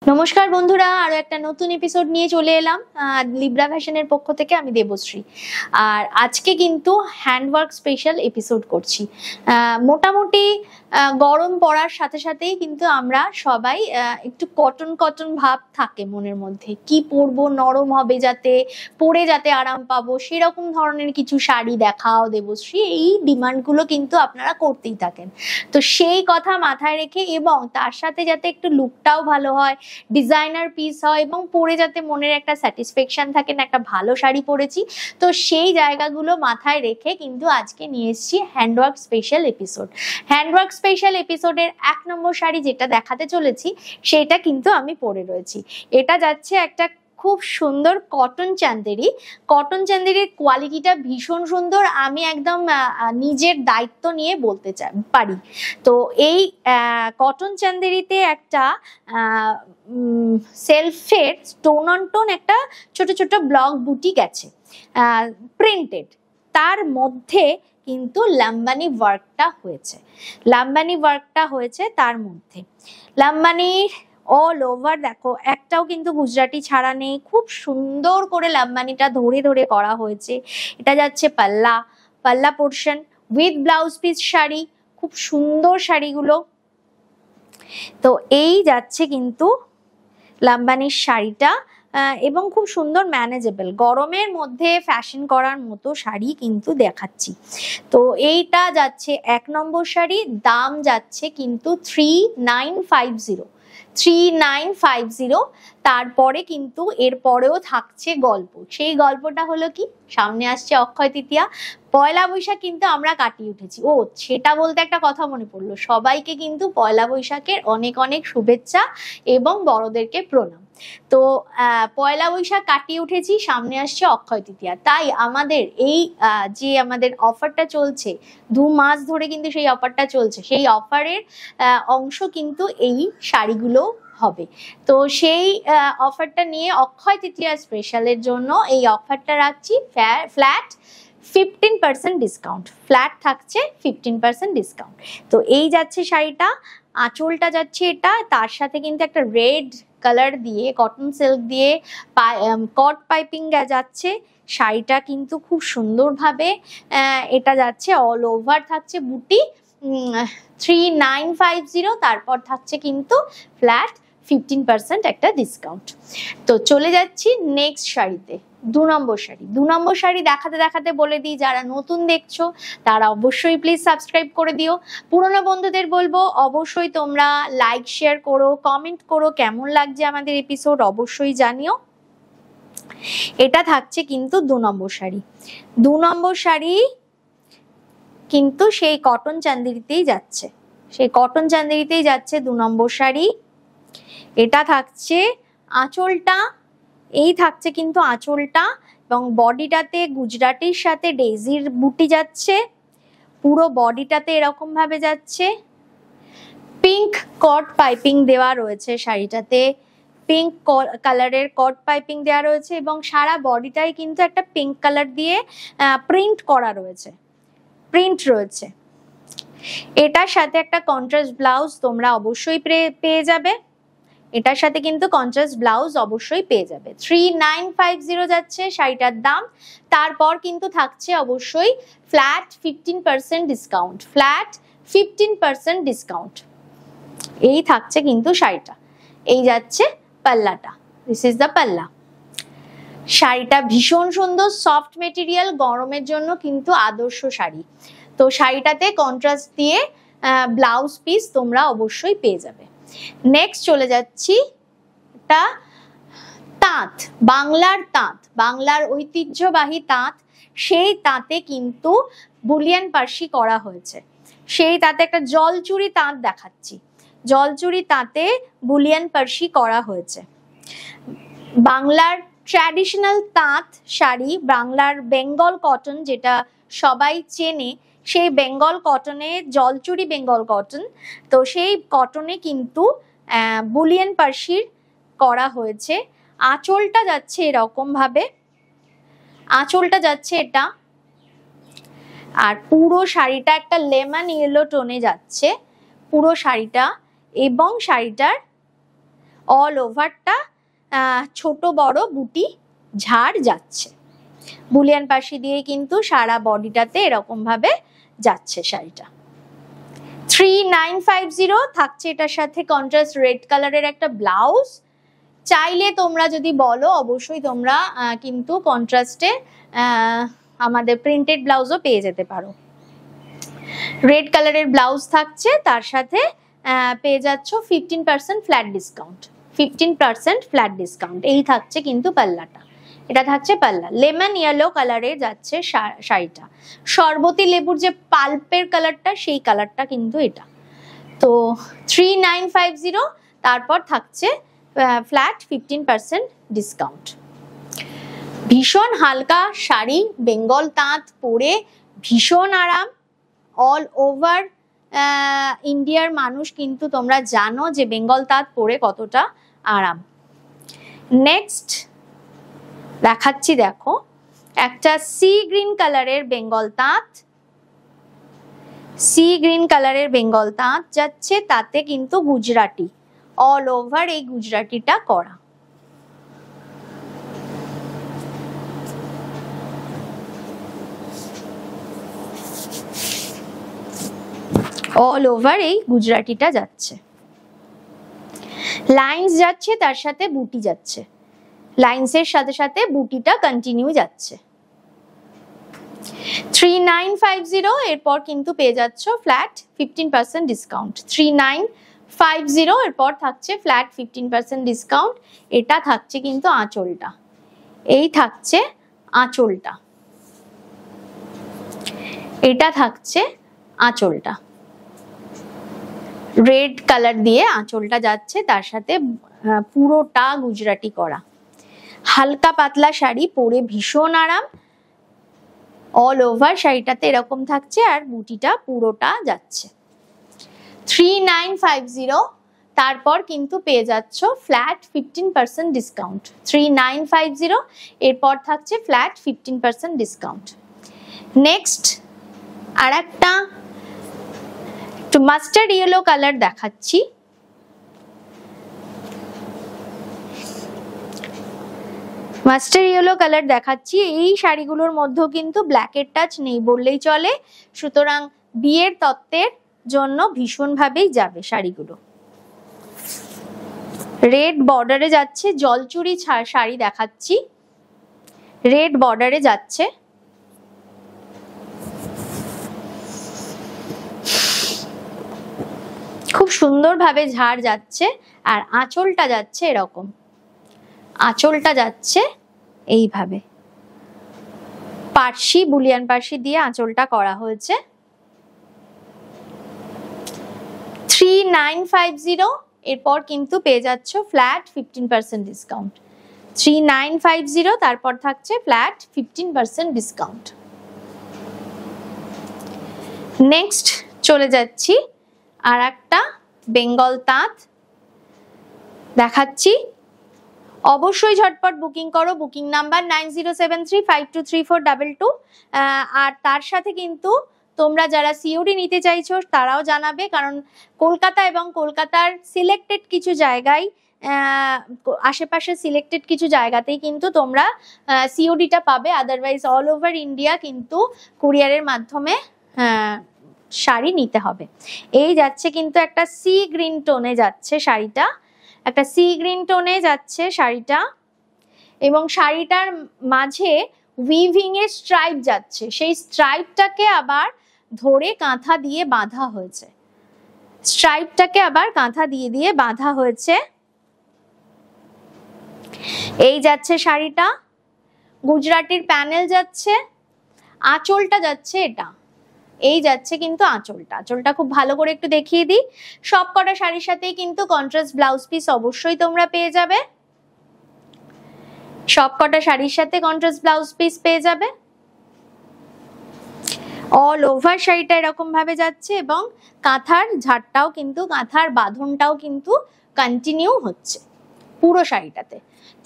নমস্কার বন্ধুরা, আরো একটা নতুন এপিসোড নিয়ে চলে এলাম লিব্রা ফ্যাশনের পক্ষ থেকে। আমি দেবশ্রী, আর আজকে কিন্তু হ্যান্ডওয়ার্ক স্পেশাল এপিসোড করছি। মোটামুটি গরম পড়ার সাথে সাথেই কিন্তু আমরা সবাই একটু কটন কটন ভাব থাকে মনের মধ্যে, কি পরবো, নরম হবে যাতে, পরে যাতে আরাম পাবো, সেরকম ধরনের কিছু শাড়ি দেখাও দেবশ্রী, এই ডিমান্ডগুলো কিন্তু আপনারা করতেই থাকেন। তো সেই কথা মাথায় রেখে এবং তার সাথে যাতে একটু লুকটাও ভালো হয়, ডিজাইনার পিস হয় এবং পরে যাতে মনের একটা স্যাটিসফ্যাকশন থাকে না একটা ভালো শাড়ি পরেছি, তো সেই জায়গাগুলো মাথায় রেখে কিন্তু আজকে নিয়ে এসেছি handwork special episode. Handwork special এপিসোডের 1 নম্বর শাড়ি যেটা দেখাতে চলেছি সেটা কিন্তু আমি পরে রয়েছি। এটা যাচ্ছে একটা খুব সুন্দর কটন চান্দেরি। কটন চান্দেরির কোয়ালিটিটা ভীষণ সুন্দর, আমি একদম নিজের দায়িত্ব নিয়ে বলতে পারি। তো এই কটন চান্দেরিতে একটা সেলফের স্টোন অন টোন একটা ছোট ছোট ব্লক বুটি গেছে প্রিন্টেড, তার মধ্যে কিন্তু লাম্বানি ওয়ার্কটা হয়েছে তার মধ্যে। লাম্বানির অল ওভার দেখো, একটাও কিন্তু গুজরাটি ছাড়া নেই, খুব সুন্দর করে লাম্বানিটা ধরে ধরে করা হয়েছে। এটা যাচ্ছে পাল্লা portion with blouse piece sari, খুব সুন্দর শাড়িগুলো। তো এই যাচ্ছে কিন্তু লাম্বানির শাড়িটা, এবং খুব সুন্দর ম্যানেজেবল, গরমের মধ্যে ফ্যাশন করার মতো শাড়ি কিন্তু দেখাচ্ছি। তো এইটা যাচ্ছে 1 নম্বর শাড়ি, দাম যাচ্ছে কিন্তু 3950। তারপরে কিন্তু এরপরেও থাকছে গল্প। সেই গল্পটা হলো কি, সামনে আসছে অক্ষয় তৃতীয়া, পয়লা বৈশাখ কিন্তু আমরা কাটিয়ে উঠেছি। সেটা বলতে একটা কথা মনে পড়লো, সবাইকে কিন্তু পয়লা বৈশাখের অনেক অনেক শুভেচ্ছা এবং বড়দেরকে প্রণাম। তো পয়লা বৈশাখ কাটিয়ে উঠেছি, সামনে আসছে অক্ষয় তৃতীয়া, তাই আমাদের এই যে আমাদের অফারটা চলছে 2 মাস ধরে কিন্তু সেই অফারটা চলছে, সেই অফারের অংশ কিন্তু এই শাড়িগুলো হবে। তো সেই অফারটা নিয়ে অক্ষয় তৃতীয়া স্পেশালের জন্য এই অফারটা রাখছি ফ্ল্যাট 15% ডিসকাউন্ট, ফ্ল্যাট থাকছে 15% ডিসকাউন্ট। তো এই যাচ্ছে শাড়িটা, আঁচলটা যাচ্ছে এটা, তার সাথে কিন্তু একটা রেড কালার দিয়ে কটন সিল্ক দিয়ে কট পাইপিং যাচ্ছে। শাড়িটা কিন্তু খুব সুন্দরভাবে এটা যাচ্ছে, অল ওভার থাকছে বুটি 3950, তারপর থাকছে কিন্তু ফ্ল্যাট 15% একটা ডিসকাউন্ট। তো চলে যাচ্ছি নেক্সট শাড়িতে, 2 নম্বর শাড়ি দেখাতে দেখাতে বলে দিই, যারা নতুন দেখছো তারা অবশ্যই প্লিজ সাবস্ক্রাইব করে দিও। পুরনো বন্ধুদের বলবো অবশ্যই তোমরা লাইক শেয়ার করো, কমেন্ট করো, কেমন লাগছে আমাদের এপিসোড অবশ্যই জানিও। এটা থাকছে কিন্তু 2 নম্বর শাড়ি কিন্তু সেই কটন চান্দেরিতেই যাচ্ছে 2 নম্বর শাড়ি। এটা থাকছে আঁচলটা, এই থাকছে কিন্তু আঁচলটা, এবং বডিটাতে গুজরাটির সাথে ডেজির বুটি যাচ্ছে, পুরো বডিটাতে এরকম ভাবে যাচ্ছে। পিঙ্ক কট পাইপিং দেওয়া রয়েছে শাড়িটাতে, পিঙ্ক কালারের কট পাইপিং দেওয়া রয়েছে এবং সারা বডিটাই কিন্তু একটা পিঙ্ক কালার দিয়ে প্রিন্ট রয়েছে। এটার সাথে একটা কন্ট্রাস্ট ব্লাউজ তোমরা অবশ্যই পেয়ে যাবে, এটার সাথে কিন্তু কন্ট্রাস্ট ব্লাউজ অবশ্যই পেয়ে যাবে। 3950 যাচ্ছে শাড়িটার দাম। তারপর কিন্তু থাকছে অবশ্যই ফ্ল্যাট 15% ডিসকাউন্ট, এই থাকছে কিন্তু শাড়িটা। এই যাচ্ছে পাল্লাটা, দিস ইজ দ্য পাল্লা। শাড়িটা ভীষণ সুন্দর, সফট মেটেরিয়াল, গরমের জন্য কিন্তু আদর্শ শাড়ি। তো শাড়িটাতে কন্ট্রাস্ট দিয়ে ব্লাউজ পিস তোমরা অবশ্যই পেয়ে যাবে। নেক্সট চলে যাচ্ছি, এটা তাঁত, বাংলার ঐতিহ্যবাহী তাঁত। সেই তাঁতে কিন্তু বুলিয়ান পার্সি করা হয়েছে, সেই তাঁতে একটা জলচুরি তাঁত দেখাচ্ছি, জলচুরি তাঁতে বুলিয়ান পার্সি করা হয়েছে। বাংলার ট্র্যাডিশনাল তাঁত শাড়ি, বাংলার বেঙ্গল কটন যেটা সবাই চেনে, সেই বেঙ্গল কটনে, জলচুরি বেঙ্গল কটন, তো সেই কটনে কিন্তু বুলিয়ান পার্সির করা হয়েছে। আঁচলটা যাচ্ছে এরকম ভাবে, আঁচলটা যাচ্ছে এটা, আর পুরো শাড়িটা একটা লেমন ইয়েলো টোনে যাচ্ছে পুরো শাড়িটা, এবং শাড়িটার অল ওভারটা ছোট বড় বুটি ঝাড় যাচ্ছে। বুলিয়ান পাশি দিয়ে কিন্তু সারা বডিটাতে এরকম ভাবে যাচ্ছে শাড়িটা। 3950 থাকছে এটার সাথে কন্ট্রাস্ট রেড কালারের একটা ব্লাউজ। চাইলে তোমরা যদি বলো অবশ্যই তোমরা কিন্তু কন্ট্রাস্টে আমাদের প্রিন্টেড ব্লাউজও পেয়ে যেতে পারো। রেড কালারের ব্লাউজ থাকছে, তার সাথে পেয়ে যাচ্ছ 15% ফ্ল্যাট ডিসকাউন্ট। 15% flat discount. এই থাকছে কিন্তু পাল্লাটা, এটা থাকছে পাল্লা। লেমন ইয়েলো কালারে যাচ্ছে শাড়িটা। শরবতী লেবুর যে পাল্পের কালারটা সেই কালারটা কিন্তু এটা। তো 3950, তারপর থাকছে ফ্ল্যাট 15% ডিসকাউন্ট। ভীষণ হালকা শাড়ি, বেঙ্গল তাঁত পরে ভীষণ আরাম। অল ওভার ইন্ডিয়ার মানুষ কিন্তু তোমরা জানো যে বেঙ্গল তাঁত পরে কতটা আরাম। নেক্সট দেখাচ্ছি, দেখো একটা সি গ্রিন কালারের বেঙ্গল তাঁত। সি গ্রিন কালারের বেঙ্গল তাঁত যাচ্ছে, তাতে কিন্তু গুজরাটি অল ওভার এই গুজরাটিটা করা। অল ওভার এই গুজরাটিটা যাচ্ছে, লাইন্স যাচ্ছে, তার সাথে বুটি যাচ্ছে, লাইন্সের সাথে সাথে বুটিটা কন্টিনিউ যাচ্ছে। 3950, এরপর কিন্তু পেয়ে যাচ্ছ ফ্ল্যাট 15% ডিসকাউন্ট। 3950, এরপর থাকছে ফ্ল্যাট 15% ডিসকাউন্ট। এটা থাকছে কিন্তু আঁচলটা, এই থাকছে আঁচলটা, এটা থাকছে আঁচলটা। রেড কালার দিয়ে আঁচলটা যাচ্ছে, তার সাথে পুরোটা গুজরাটি করা। হালকা পাতলা শাড়ি পরে ভীষণ আরাম। অল ওভার শাড়িটাতে এরকম থাকছে, আর বুটিটা পুরোটা যাচ্ছে। 3950, তারপর কিন্তু পেয়ে যাচ্ছ ফ্ল্যাট 15% ডিসকাউন্ট। 3950, এরপর থাকছে ফ্ল্যাট 15% ডিসকাউন্ট। নেক্সট আর একটা একটু মাস্টার্ড ইয়েলো কালার দেখাচ্ছি। মাস্টার ইয়েলো কালার দেখাচ্ছি। এই শাড়িগুলোর মধ্যেও কিন্তু ব্ল্যাকের টাচ নেই বললেই চলে, সুতরাং বিয়ের তত্ত্বের জন্য ভীষণভাবেই যাবে শাড়িগুলো। রেড বর্ডারে যাচ্ছে, জলচুরি শাড়ি দেখাচ্ছি, রেড বর্ডারে যাচ্ছে। খুব সুন্দরভাবে ঝাড় যাচ্ছে, আর আঁচলটা যাচ্ছে এরকম, আঁচলটা যাচ্ছে এইভাবে পার্সি, বুলিয়ান পার্সি দিয়ে আঁচলটা করা হয়েছে। 3950, এরপর কিন্তু পেয়ে যাচ্ছ ফ্ল্যাট 15% ডিসকাউন্ট। 3950, তারপর থাকছে ফ্ল্যাট 15% ডিসকাউন্ট। নেক্সট চলে যাচ্ছি আর একটা বেঙ্গল তাঁত দেখাচ্ছি। অবশ্যই ঝটপট বুকিং করো, বুকিং নাম্বার 9073523422। আর তার সাথে কিন্তু তোমরা যারা সিওডি নিতে চাইছো তারাও জানাবে, কারণ কলকাতা এবং কলকাতার সিলেক্টেড কিছু জায়গায়, আশেপাশে সিলেক্টেড কিছু জায়গাতেই কিন্তু তোমরা সিওডিটা পাবে। আদারওয়াইজ অল ওভার ইন্ডিয়া কিন্তু কুরিয়ারের মাধ্যমে শাড়ি নিতে হবে। এই যাচ্ছে কিন্তু একটা সি গ্রিন টোনে যাচ্ছে শাড়িটা, একটা সি গ্রিন টোনে যাচ্ছে শাড়িটা, এবং শাড়িটার মাঝে উইভিং এর স্ট্রাইপ যাচ্ছে। সেই স্ট্রাইপটাকে আবার ধরে কাঁথা দিয়ে বাঁধা হয়েছে, স্ট্রাইপটাকে আবার কাঁথা দিয়ে দিয়ে বাঁধা হয়েছে। এই যাচ্ছে শাড়িটা, গুজরাটির প্যানেল যাচ্ছে, আঁচলটা যাচ্ছে এটা, এই যাচ্ছে কিন্তু আঁচলটা। আঁচলটা খুব ভালো করে একটু দেখিয়ে দিই। সব কটা শাড়ির সাথেই কিন্তু কন্ট্রাস্ট ব্লাউজ পিস অবশ্যই তোমরা পেয়ে যাবে, সব কটা শাড়ির সাথে কন্ট্রাস্ট ব্লাউজ পিস পেয়ে যাবে। অল ওভার শাড়িটা এরকম ভাবে যাচ্ছে, এবং কাঁথার ঝাড়টাও কিন্তু, কাঁথার বাঁধনটাও কিন্তু কন্টিনিউ হচ্ছে পুরো শাড়িটাতে।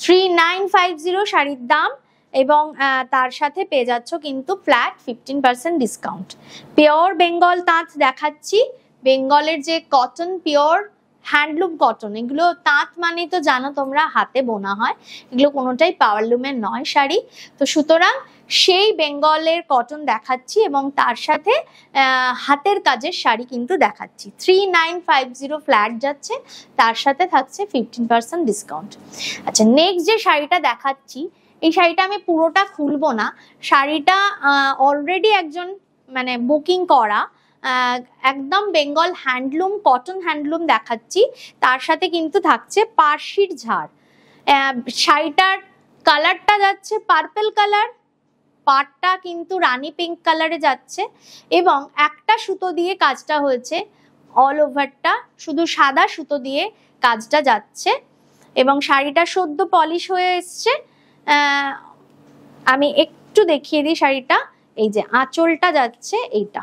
3950 শাড়ির দাম, এবং তার সাথে পেয়ে যাচ্ছ কিন্তু ফ্ল্যাট 15% ডিসকাউন্ট। পিওর বেঙ্গল তাঁত দেখাচ্ছি, বেঙ্গলের যে কটন পিওর হ্যান্ডলুম কটন, এগুলো তাঁত মানে তো জানো তোমরা হাতে বোনা হয়, এগুলো কোনোটাই পাওয়ারলুমের নয় শাড়ি। তো সুতরাং সেই বেঙ্গলের কটন দেখাচ্ছি এবং তার সাথে হাতের কাজের শাড়ি কিন্তু দেখাচ্ছি। 3950 ফ্ল্যাট যাচ্ছে, তার সাথে থাকছে 15% ডিসকাউন্ট। আচ্ছা, নেক্সট যে শাড়িটা দেখাচ্ছি, এই শাড়িটা আমি পুরোটা খুলবো না, শাড়িটা অলরেডি একজন মানে বুকিং করা, একদম বেঙ্গল হ্যান্ডলুম কটন হ্যান্ডলুম দেখাচ্ছি, তার সাথে কিন্তু থাকছে পার্সির ঝাড়। শাড়িটার কালারটা যাচ্ছে পার্পল কালার, পাটটা কিন্তু রানী পিঙ্ক কালারে যাচ্ছে এবং একটা সুতো দিয়ে কাজটা হয়েছে, অল ওভারটা শুধু সাদা সুতো দিয়ে কাজটা যাচ্ছে এবং শাড়িটা সদ্য পলিশ হয়ে এসছে। আমি একটু দেখিয়ে দিই শাড়িটা, এই যে আঁচলটা যাচ্ছে এইটা,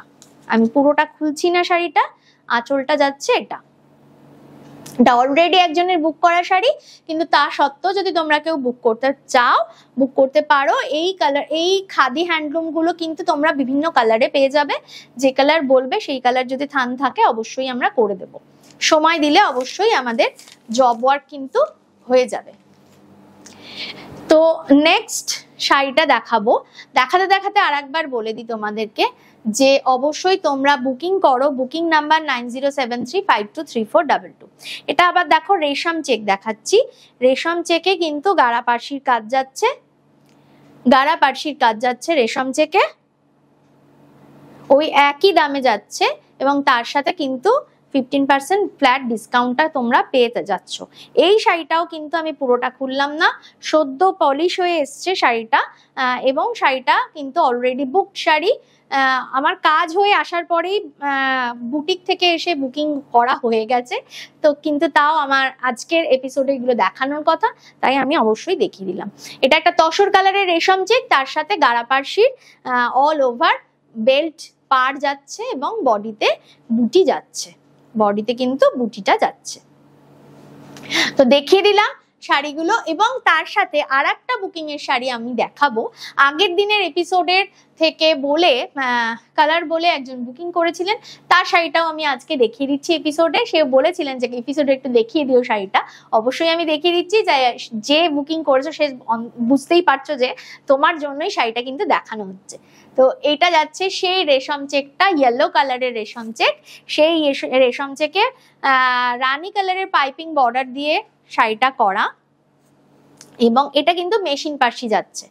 আমি পুরোটা খুলছি না শাড়িটা, আঁচলটা যাচ্ছে এটা অলরেডি একজনের বুক করা শাড়ি, কিন্তু তা সত্ত্বেও যদি তোমরা কেউ বুক করতে চাও বুক করতে পারো। এই কালার, এই খাদি হ্যান্ডলুম গুলো কিন্তু তোমরা বিভিন্ন কালারে পেয়ে যাবে, যে কালার বলবে সেই কালার যদি থান থাকে অবশ্যই আমরা করে দেব, সময় দিলে অবশ্যই আমাদের জব ওয়ার্ক কিন্তু হয়ে যাবে। তো নেক্সট শাড়িটা দেখাবো, দেখাতে দেখাতে আর একবার বলে দিই তোমাদেরকে যে অবশ্যই তোমরা বুকিং করো, বুকিং নাম্বার 9073523422। এটা আবার দেখো রেশম চেক দেখাচ্ছি, রেশম চেকে কিন্তু গাড়া পার্সির কাজ যাচ্ছে, গাড়া পার্সির কাজ যাচ্ছে রেশম চেকে, ওই একই দামে যাচ্ছে এবং তার সাথে কিন্তু 15% ফ্ল্যাট ডিসকাউন্টটা তোমরা পেয়ে যাচ্ছ। এই শাড়িটাও কিন্তু আমি পুরোটা খুললাম না, সদ্য পলিশ হয়ে এসছে শাড়িটা এবং শাড়িটা কিন্তু অলরেডি বুকড শাড়ি। আমার কাজ হয়ে আসার পরেই বুটিক থেকে এসে বুকিং করা হয়ে গেছে, তো কিন্তু তাও আমার আজকের এপিসোডে এগুলো দেখানোর কথা, তাই আমি অবশ্যই দেখিয়ে দিলাম। এটা একটা তসর কালারের রেশম চেক, তার সাথে গাড়া পার্সির অল ওভার বেল্ট পার যাচ্ছে এবং বডিতে বুটি যাচ্ছে, বডিতে কিন্তু বুটিটা যাচ্ছে। তো দেখিয়ে দিলাম শাড়িগুলো এবং তার সাথে আর একটা বুকিং এর শাড়ি আমি দেখাবো। আগের দিনের এপিসোডের থেকে বলে কালার বলে একজন বুকিং করেছিলেন, তার শাড়িটাও আমি আজকে দেখিয়ে দিচ্ছি এপিসোডে। সে বলেছিলেন যে এপিসোডে একটু দেখিয়ে দিও শাড়িটা, অবশ্যই আমি দেখিয়ে দিচ্ছি। যে বুকিং করেছো সে বুঝতেই পারছো যে তোমার জন্যই শাড়িটা কিন্তু দেখানো হচ্ছে। তো এটা যাচ্ছে সেই রেশম চেকটা, ইয়েলো কালারের রেশম চেক, সেই রেশম চেকে রানী কালারের পাইপিং বর্ডার দিয়ে শাড়িটা করা এবং এটা কিন্তু মেশিন পার্সি যাচ্ছে,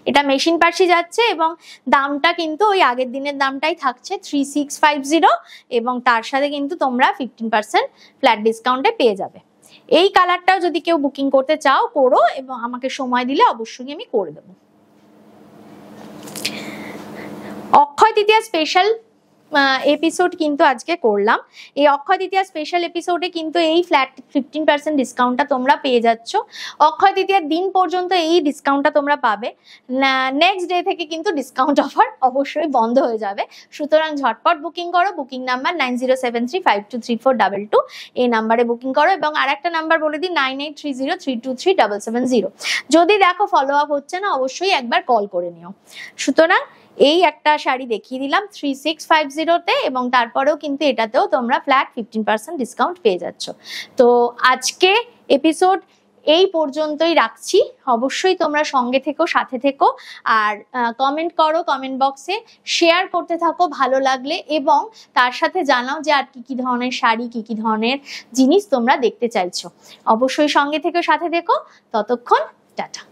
এটা মেশিন পার্সি যাচ্ছে এবং দামটা কিন্তু ওই আগের দিনের দামটাই থাকছে 3650 এবং তার সাথে কিন্তু তোমরা 15% ফ্ল্যাট ডিসকাউন্টে পেয়ে যাবে। এই কালারটাও যদি কেউ বুকিং করতে চাও করো এবং আমাকে সময় দিলে অবশ্যই আমি করে দেবো। অক্ষয় তৃতীয়া স্পেশাল এপিসোড কিন্তু আজকে করলাম, এই অক্ষয় তৃতীয়া স্পেশাল এপিসোডে কিন্তু এই ফ্ল্যাট 15% ডিসকাউন্টটা তোমরা পেয়ে যাচ্ছ। অক্ষয় তৃতীয়ার দিন পর্যন্ত এই ডিসকাউন্টটা তোমরা পাবে, নেক্সট ডে থেকে কিন্তু ডিসকাউন্ট অফার অবশ্যই বন্ধ হয়ে যাবে। সুতরাং ঝটপট বুকিং করো, বুকিং নাম্বার 9073523422, এই নাম্বারে বুকিং করো এবং আর একটা নাম্বার বলে দিই 9830323770। যদি দেখো ফলো আপ হচ্ছে না অবশ্যই একবার কল করে নিও। সুতরাং এই একটা শাড়ি দেখিয়ে দিলাম 3650-তে এবং তারপরেও কিন্তু এটাতেও তোমরা ফ্ল্যাট 15% ডিসকাউন্ট পেয়ে যাচ্ছ। তো আজকে এপিসোড এই পর্যন্তই রাখছি, অবশ্যই তোমরা সঙ্গে থেকো, সাথে থেকো আর কমেন্ট করো, কমেন্ট বক্সে শেয়ার করতে থাকো ভালো লাগলে এবং তার সাথে জানাও যে আর কি কি ধরনের শাড়ি, কি কি ধরনের জিনিস তোমরা দেখতে চাইছো। অবশ্যই সঙ্গে থেকো, সাথে থেকো, ততক্ষণ টাটা।